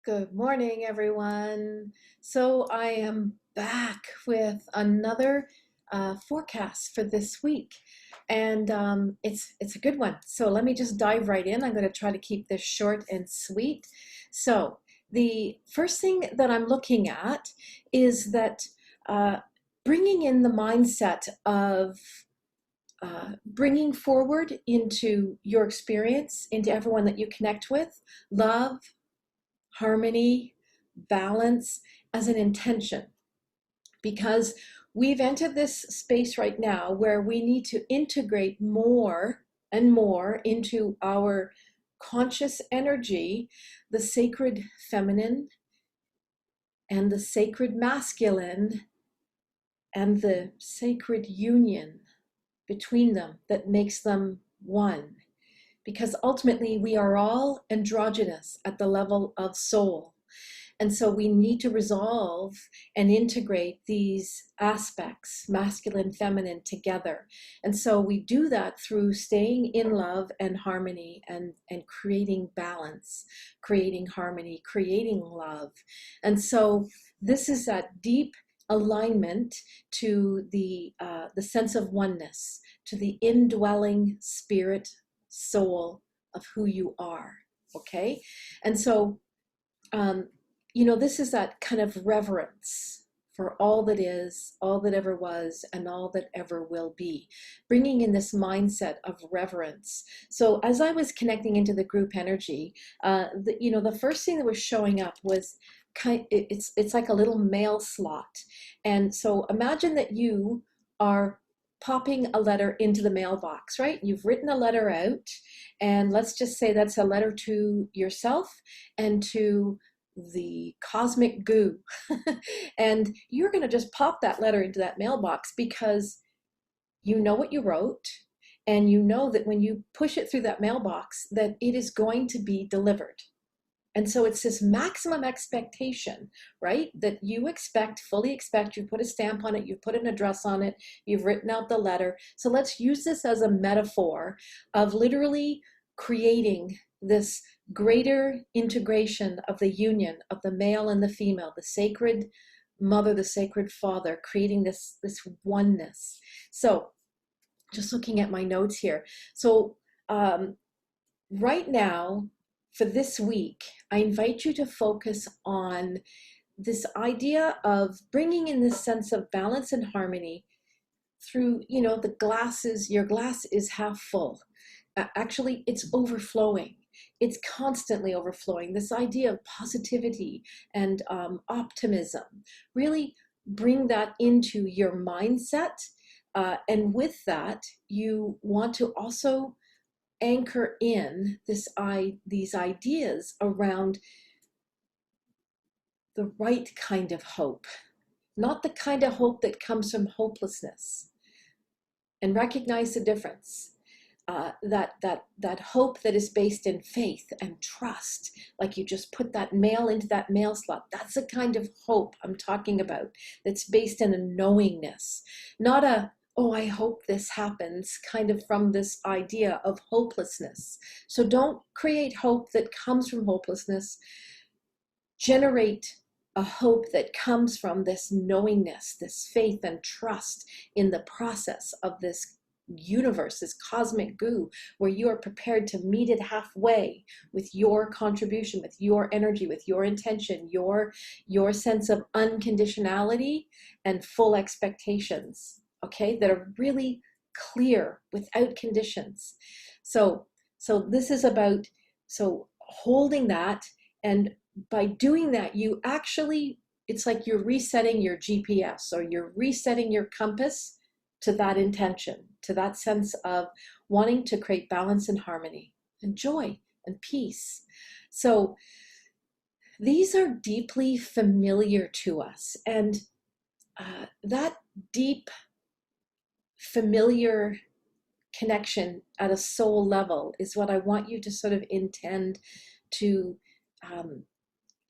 Good morning, everyone. So I am back with another forecast for this week, and it's a good one. So let me just dive right in. I'm going to try to keep this short and sweet. So the first thing that I'm looking at is that uh, bringing in the mindset of bringing forward into your experience, into everyone that you connect with, love, harmony, balance as an intention, because we've entered this space right now where we need to integrate more and more into our conscious energy, the sacred feminine and the sacred masculine and the sacred union between them that makes them one. Because ultimately we are all androgynous at the level of soul. And so we need to resolve and integrate these aspects, masculine, feminine, together. And so we do that through staying in love and harmony and creating balance, creating harmony, creating love. And so this is that deep alignment to the sense of oneness, to the indwelling spirit, soul of who you are. Okay? And so um, this is that kind of reverence for all that is, all that ever was, and all that ever will be, bringing in this mindset of reverence. So as I was connecting into the group energy, the first thing that was showing up was it's like a little mail slot. And so imagine that you are popping a letter into the mailbox, right? You've written a letter out, and let's just say that's a letter to yourself and to the cosmic goo. And you're going to just pop that letter into that mailbox because you know what you wrote, and you know that when you push it through that mailbox that it is going to be delivered. And so it's this maximum expectation, right? That you expect, fully expect, you put a stamp on it, you put an address on it, you've written out the letter. So let's use this as a metaphor of literally creating this greater integration of the union of the male and the female, the sacred mother, the sacred father, creating this oneness. So just looking at my notes here. So right now, for this week, I invite you to focus on this idea of bringing in this sense of balance and harmony through, the glasses, your glass is half full. Actually, it's overflowing. It's constantly overflowing. This idea of positivity and optimism, really bring that into your mindset. And with that, you want to also anchor in these ideas around the right kind of hope, not the kind of hope that comes from hopelessness, and recognize the difference. That hope that is based in faith and trust, like you just put that mail into that mail slot. That's the kind of hope I'm talking about, that's based in a knowingness, not a, oh, I hope this happens, kind of from this idea of hopelessness. So don't create hope that comes from hopelessness. Generate a hope that comes from this knowingness, this faith and trust in the process of this universe, this cosmic goo, where you are prepared to meet it halfway with your contribution, with your energy, with your intention, your sense of unconditionality and full expectations, okay, that are really clear without conditions. So this is about holding that, and by doing that, you actually, it's like you're resetting your GPS, or you're resetting your compass to that intention, to that sense of wanting to create balance and harmony and joy and peace. So these are deeply familiar to us, and that deep familiar connection at a soul level is what I want you to sort of intend to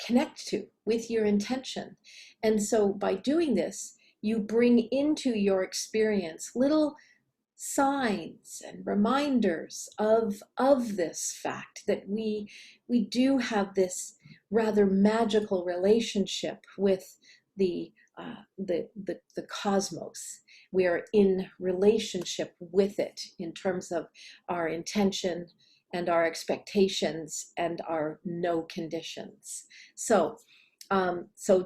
connect to with your intention. And so by doing this, you bring into your experience little signs and reminders of this fact that we do have this rather magical relationship with the cosmos. We are in relationship with it in terms of our intention and our expectations and our no conditions. So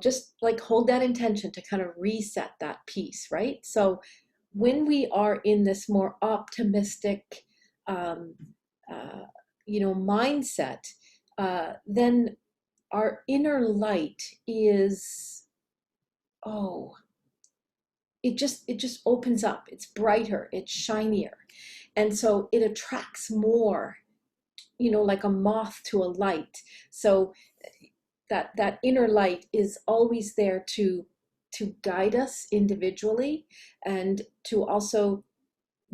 just like hold that intention to kind of reset that piece, right? So when we are in this more optimistic, um, mindset, then our inner light is, oh, it just opens up. It's brighter, it's shinier, and so it attracts more, like a moth to a light. So that inner light is always there to guide us individually, and to also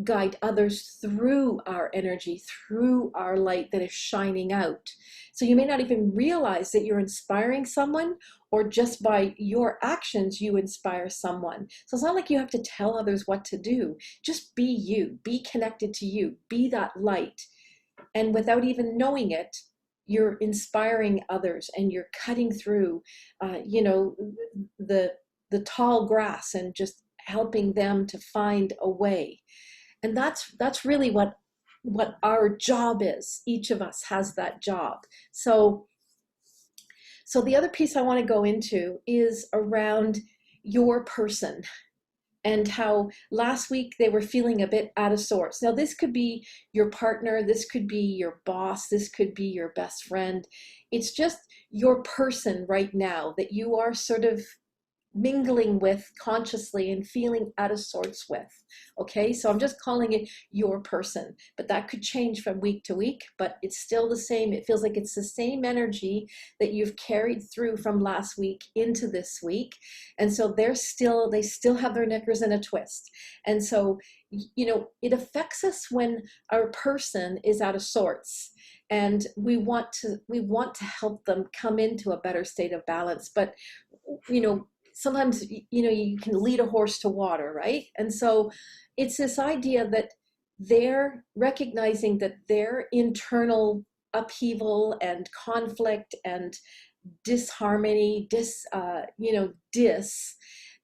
guide others through our energy, through our light that is shining out. So you may not even realize that you're inspiring someone, or just by your actions you inspire someone. So it's not like you have to tell others what to do. Just be you, be connected to you, be that light. And without even knowing it, you're inspiring others, and you're cutting through the tall grass, and just helping them to find a way. And that's really what our job is. Each of us has that job. So the other piece I want to go into is around your person, and how last week they were feeling a bit out of sorts. Now, this could be your partner, this could be your boss, this could be your best friend. It's just your person right now that you are sort of mingling with consciously and feeling out of sorts with. Okay, so I'm just calling it your person, but that could change from week to week, but it's still the same. It feels like it's the same energy that you've carried through from last week into this week. And so they still have their knickers in a twist. And so, it affects us when our person is out of sorts, and we want to help them come into a better state of balance. But sometimes you can lead a horse to water, right? And so it's this idea that they're recognizing that their internal upheaval and conflict and disharmony, dis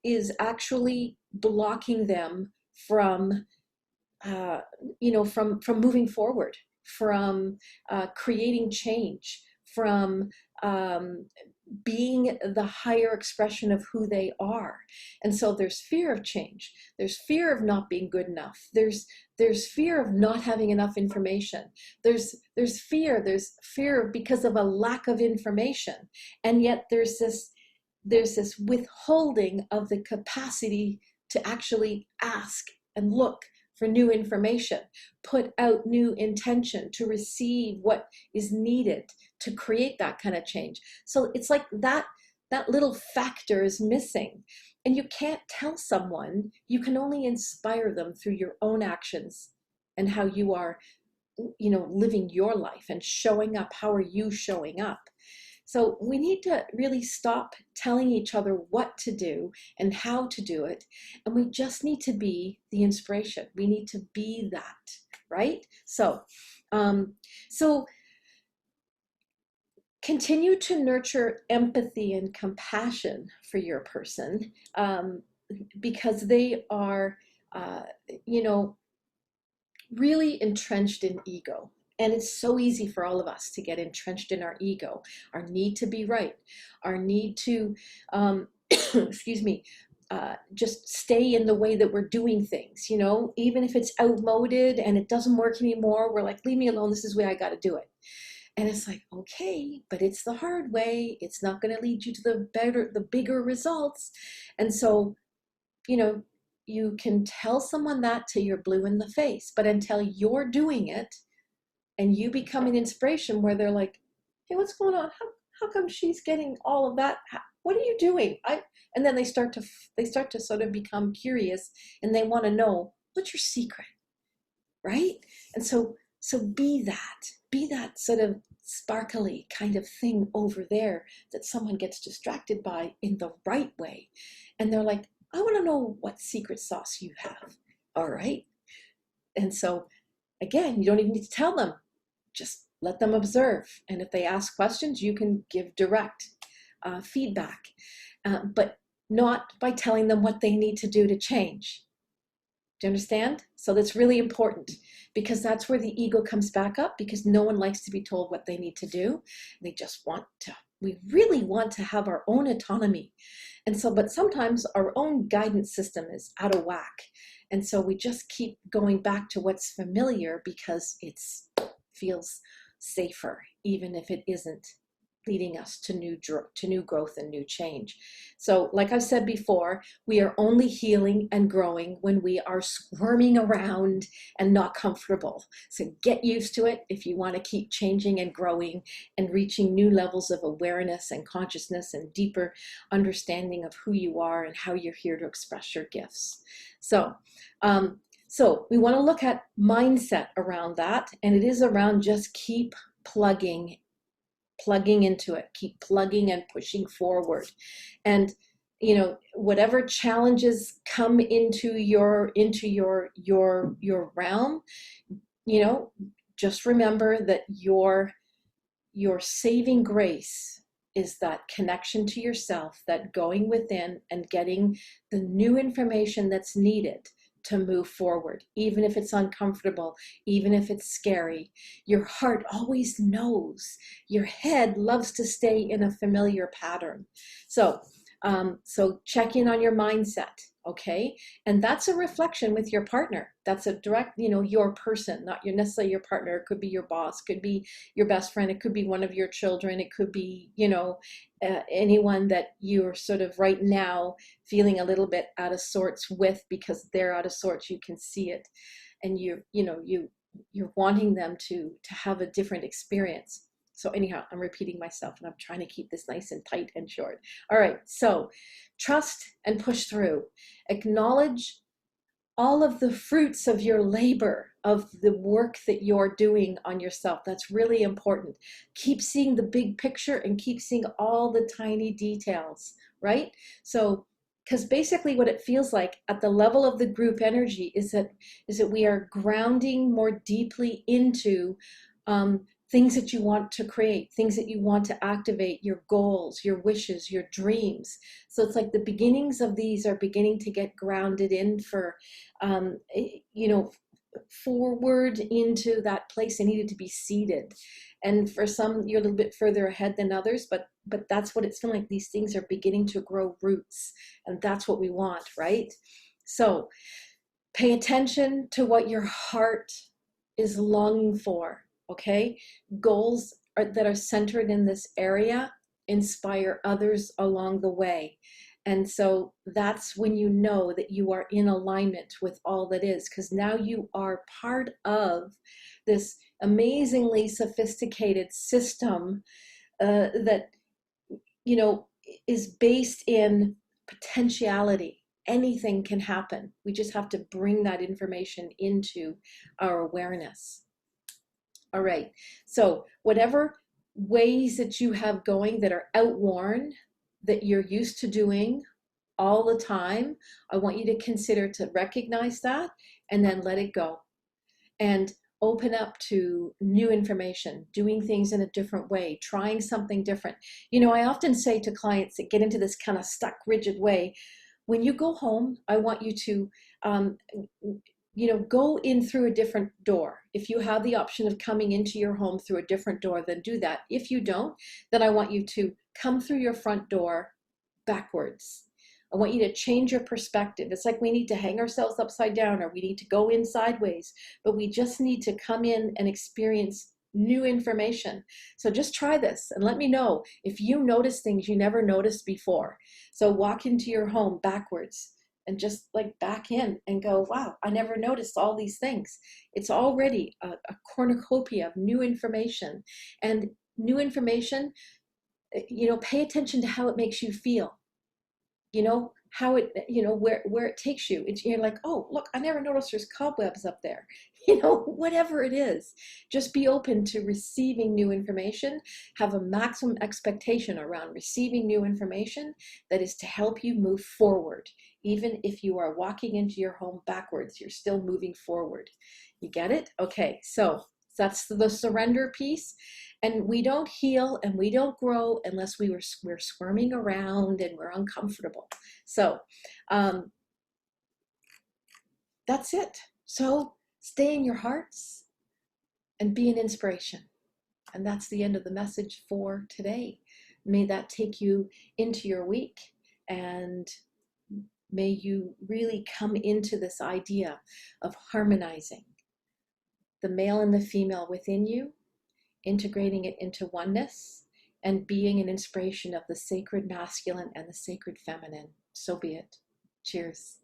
is actually blocking them from from moving forward, from creating change, from being the higher expression of who they are. And so there's fear of change, there's fear of not being good enough, there's fear of not having enough information, there's fear because of a lack of information. And yet there's this withholding of the capacity to actually ask and look for new information, put out new intention to receive what is needed to create that kind of change. So it's like that little factor is missing. And you can't tell someone, you can only inspire them through your own actions and how you are, living your life and showing up. How are you showing up? So we need to really stop telling each other what to do and how to do it. And we just need to be the inspiration. We need to be that, right? So continue to nurture empathy and compassion for your person, because they are, really entrenched in ego. And it's so easy for all of us to get entrenched in our ego, our need to be right, our need to, excuse me, just stay in the way that we're doing things, even if it's outmoded and it doesn't work anymore, we're like, leave me alone, this is the way I got to do it. And it's like, okay, but it's the hard way. It's not going to lead you to the bigger results. And so, you can tell someone that till you're blue in the face, but until you're doing it and you become an inspiration where they're like, hey, what's going on? How come she's getting all of that? What are you doing? And then they start to sort of become curious, and they want to know, what's your secret, right? And so be that sort of sparkly kind of thing over there that someone gets distracted by in the right way. And they're like, I want to know what secret sauce you have. All right. And so, again, you don't even need to tell them. Just let them observe. And if they ask questions, you can give direct feedback, but not by telling them what they need to do to change. Do you understand? So that's really important, because that's where the ego comes back up, because no one likes to be told what they need to do. They just want to, we really want to have our own autonomy. And so, but sometimes our own guidance system is out of whack. And so we just keep going back to what's familiar because it feels safer, even if it isn't leading us to new growth and new change. So like I've said before, we are only healing and growing when we are squirming around and not comfortable. So get used to it if you want to keep changing and growing and reaching new levels of awareness and consciousness and deeper understanding of who you are and how you're here to express your gifts. So we want to look at mindset around that, and it is around just keep plugging into it, keep plugging and pushing forward. And whatever challenges come into your realm, just remember that your saving grace is that connection to yourself, that going within and getting the new information that's needed to move forward, even if it's uncomfortable, even if it's scary. Your heart always knows. Your head loves to stay in a familiar pattern. So check in on your mindset, okay? And that's a reflection with your partner. That's a direct, your person, not necessarily your partner. It could be your boss, could be your best friend, it could be one of your children, it could be, anyone that you're sort of right now feeling a little bit out of sorts with, because they're out of sorts. You can see it, and you're wanting them to have a different experience. So anyhow, I'm repeating myself, and I'm trying to keep this nice and tight and short. All right, so trust and push through. Acknowledge all of the fruits of your labor, of the work that you're doing on yourself. That's really important. Keep seeing the big picture and keep seeing all the tiny details, right? So, because basically what it feels like at the level of the group energy is that we are grounding more deeply into things that you want to create, things that you want to activate, your goals, your wishes, your dreams. So it's like the beginnings of these are beginning to get grounded in for, forward into that place they needed to be seated. And for some, you're a little bit further ahead than others, but that's what it's feeling like. These things are beginning to grow roots, and that's what we want, right? So pay attention to what your heart is longing for. Okay, goals that are centered in this area inspire others along the way. And so that's when you know that you are in alignment with all that is, because now you are part of this amazingly sophisticated system that, is based in potentiality. Anything can happen. We just have to bring that information into our awareness. All right, so whatever ways that you have going that are outworn, that you're used to doing all the time, I want you to consider to recognize that and then let it go. And open up to new information, doing things in a different way, trying something different. I often say to clients that get into this kind of stuck, rigid way, when you go home, I want you to go in through a different door. If you have the option of coming into your home through a different door, then do that. If you don't, then I want you to come through your front door backwards. I want you to change your perspective. It's like we need to hang ourselves upside down, or we need to go in sideways, but we just need to come in and experience new information. So just try this and let me know if you notice things you never noticed before. So walk into your home backwards and just like back in and go, wow, I never noticed all these things. It's already a cornucopia of new information. And new information, pay attention to how it makes you feel. how it, where it takes you. You're like, oh, look, I never noticed there's cobwebs up there. Whatever it is, just be open to receiving new information. Have a maximum expectation around receiving new information that is to help you move forward. Even if you are walking into your home backwards, you're still moving forward. You get it? Okay, so that's the surrender piece. And we don't heal and we don't grow unless we're squirming around and we're uncomfortable. So that's it. So stay in your hearts and be an inspiration. And that's the end of the message for today. May that take you into your week, and may you really come into this idea of harmonizing the male and the female within you, integrating it into oneness, and being an inspiration of the sacred masculine and the sacred feminine. So be it. Cheers.